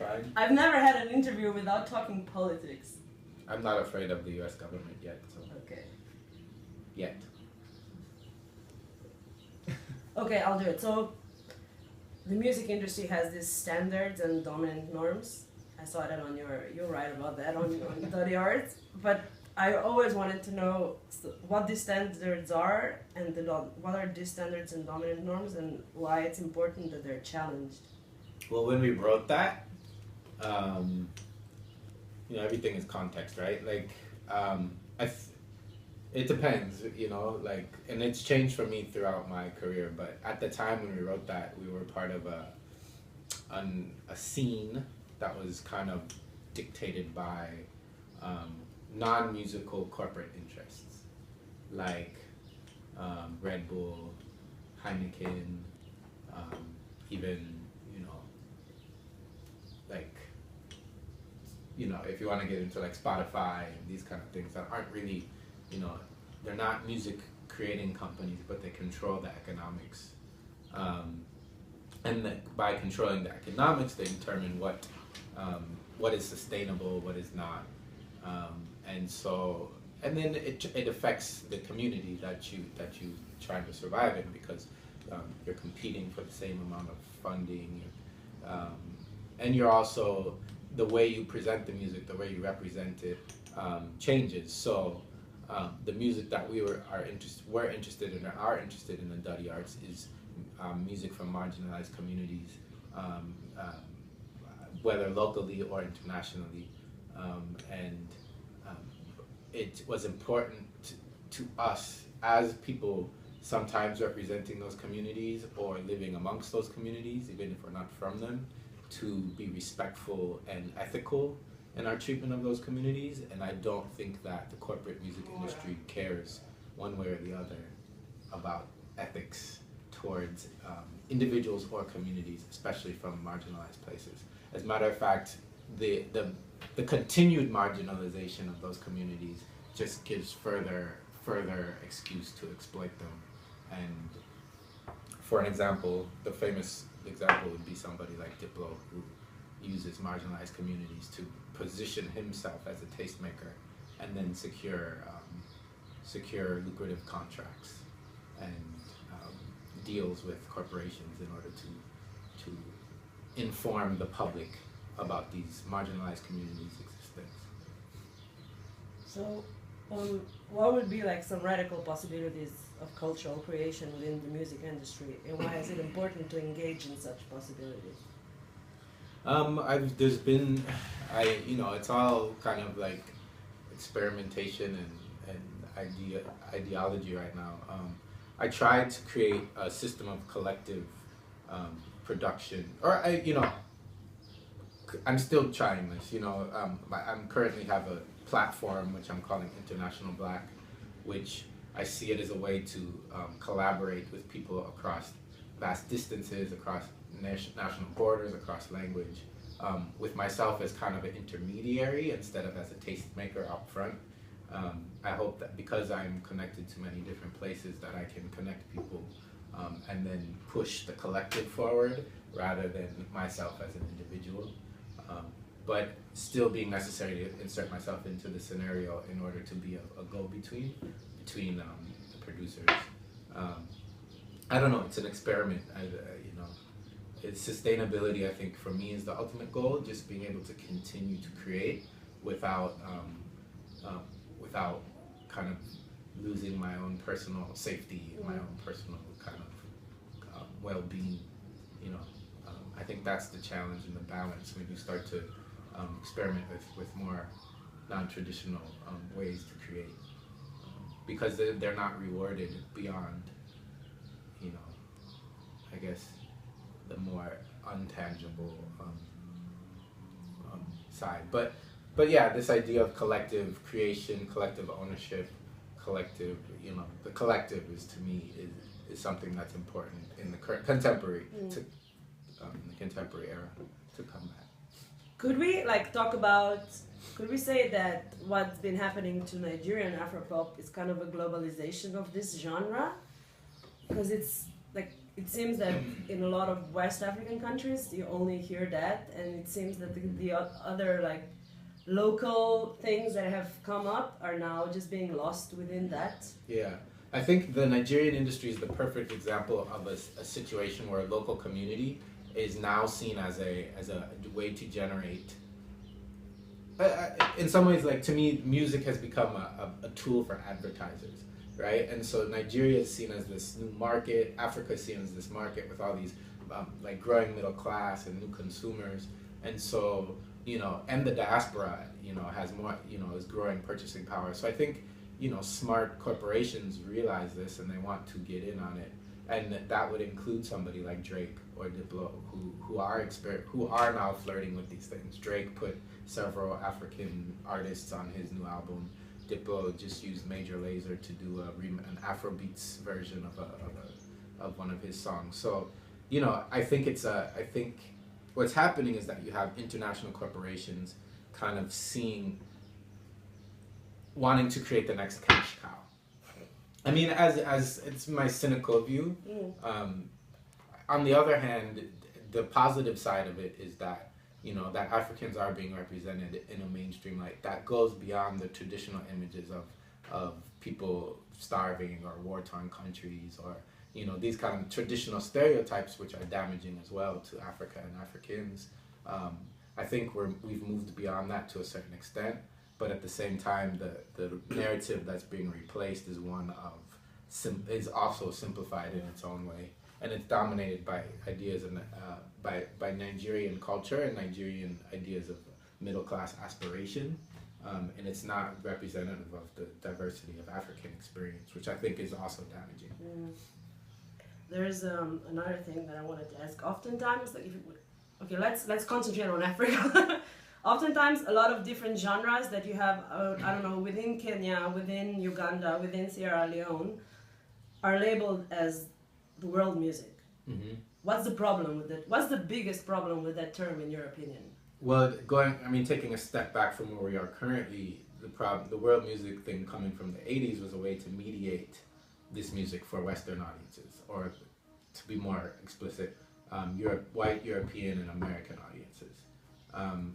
fine. I've never had an interview without talking politics. I'm not afraid of the U.S. government yet. So. Okay. Yet. Okay, I'll do it. So, the music industry has these standards and dominant norms. I saw that on you're right about that on Dirty Arts. But I always wanted to know what these standards are and what are these standards and dominant norms and why it's important that they're challenged. Well, when we wrote that, everything is context, right? Like, it depends, and it's changed for me throughout my career. But at the time when we wrote that, we were part of a scene that was kind of dictated by non-musical corporate interests, like Red Bull, Heineken, even, if you want to get into like Spotify and these kind of things that aren't really, they're not music creating companies, but they control the economics. And by controlling the economics, they determine what is sustainable, what is not. And then it affects the community that you trying to survive in, because you're competing for the same amount of funding, and you're also, the way you present the music, the way you represent it, changes. So the music that we're interested in in the Dirty Arts is music from marginalized communities, whether locally or internationally, and it was important to us as people sometimes representing those communities or living amongst those communities, even if we're not from them, to be respectful and ethical in our treatment of those communities. And I don't think that the corporate music industry cares one way or the other about ethics towards individuals or communities, especially from marginalized places. As a matter of fact, the continued marginalization of those communities just gives further excuse to exploit them. And for an example, the famous example would be somebody like Diplo, who uses marginalized communities to position himself as a tastemaker and then secure lucrative contracts and deals with corporations in order to inform the public about these marginalized communities' existence. So, what would be like some radical possibilities of cultural creation within the music industry, and why is it important to engage in such possibilities? It's all kind of like experimentation and ideology right now. I tried to create a system of collective production, I'm still trying this. I'm currently have a platform which I'm calling International Black, which I see it as a way to collaborate with people across vast distances, across national borders, across language, with myself as kind of an intermediary instead of as a tastemaker up front. I hope that because I'm connected to many different places, that I can connect people and then push the collective forward rather than myself as an individual. But still being necessary to insert myself into the scenario in order to be a go-between between the producers. I don't know, it's an experiment. It's sustainability, I think, for me is the ultimate goal, just being able to continue to create without kind of losing my own personal safety, my own personal kind of well-being. I think that's the challenge and the balance when you start to experiment with more non-traditional ways to create, because they're not rewarded beyond, I guess, the more untangible side. But yeah, this idea of collective creation, collective ownership, collective, the collective is, to me, is something that's important in the contemporary in the contemporary era to come back. Could we say that what's been happening to Nigerian Afropop is kind of a globalization of this genre? Because it's like it seems that in a lot of West African countries you only hear that, and it seems that the other like local things that have come up are now just being lost within that. Yeah, I think the Nigerian industry is the perfect example of a situation where a local community is now seen as a way to generate. In some ways, like to me, music has become a tool for advertisers, right? And so Nigeria is seen as this new market. Africa is seen as this market with all these like growing middle class and new consumers. And so, you know, and the diaspora, you know, has more, you know, is growing purchasing power. So I think, you know, smart corporations realize this and they want to get in on it. And that would include somebody like Drake or Diplo, who are now flirting with these things. Drake put several African artists on his new album. Diplo just used Major Lazer to do an Afrobeats version of one of his songs. So, you know, I think what's happening is that you have international corporations kind of wanting to create the next cash cow. I mean, as it's my cynical view. On the other hand, the positive side of it is that, you know, that Africans are being represented in a mainstream light that goes beyond the traditional images of people starving or war-torn countries, or, you know, these kind of traditional stereotypes which are damaging as well to Africa and Africans. I think we've moved beyond that to a certain extent, but at the same time, the narrative that's being replaced is one of is also simplified in its own way, and it's dominated by ideas and by Nigerian culture and Nigerian ideas of middle class aspiration, and it's not representative of the diversity of African experience, which I think is also damaging. There's another thing that I wanted to ask. Oftentimes, like let's concentrate on Africa. Oftentimes, a lot of different genres that you have, I don't know, within Kenya, within Uganda, within Sierra Leone, are labeled as the world music. Mm-hmm. What's the problem with it? What's the biggest problem with that term, in your opinion? Well, taking a step back from where we are currently, the world music thing coming from the 80s was a way to mediate this music for Western audiences, or to be more explicit, white European and American audiences.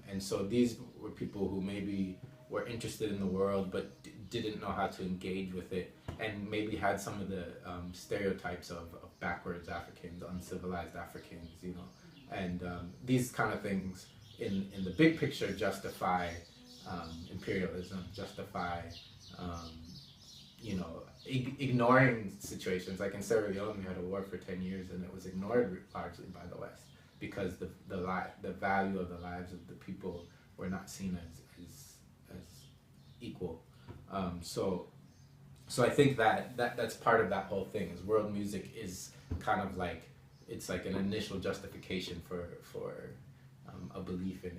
And so these were people who maybe were interested in the world but didn't know how to engage with it, and maybe had some of the stereotypes of backwards Africans, uncivilized Africans, you know. And these kind of things in the big picture justify imperialism, justify you know, ignoring situations. Like in Sierra Leone, we had a war for 10 years and it was ignored largely by the West, because the value of the lives of the people were not seen as equal. So I think that's part of that whole thing. Is world music is kind of like, it's like an initial justification for a belief in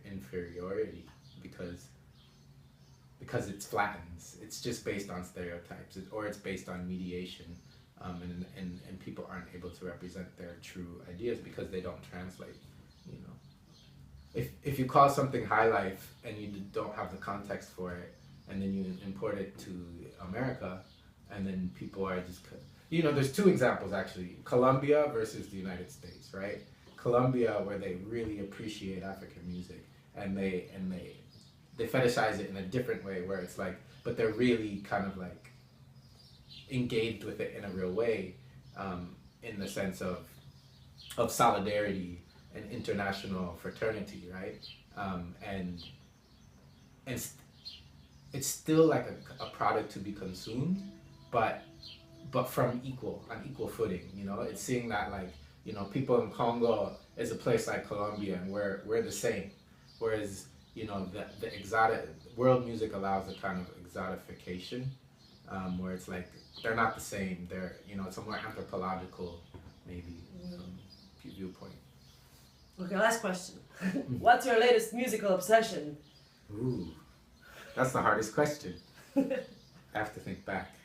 inferiority, because it flattens. It's just based on stereotypes, or it's based on mediation. And people aren't able to represent their true ideas because they don't translate, you know. If you call something high life and you don't have the context for it, and then you import it to America, and then people are just, you know, there's two examples actually, Colombia versus the United States, right? Colombia, where they really appreciate African music, and they fetishize it in a different way, where it's like, but they're really kind of like engaged with it in a real way, in the sense of solidarity and international fraternity, right? And it's still like a product to be consumed, but from on equal footing, you know. It's seeing that, like, you know, people in Congo is a place like Colombia, and we're the same, whereas, you know, the exotic world music allows a kind of exotification, where it's like they're not the same. They're, you know, it's a more anthropological maybe viewpoint. Okay, last question. What's your latest musical obsession? Ooh, that's the hardest question. I have to think back.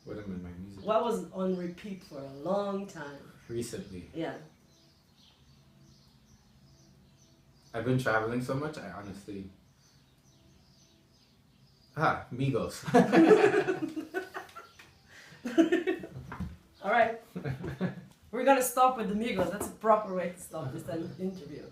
What am I, my music? What was on repeat for a long time? Recently. Yeah. I've been traveling so much, I honestly... Migos. All right. We're we're gonna stop with the Migos. That's a proper way to stop this interview.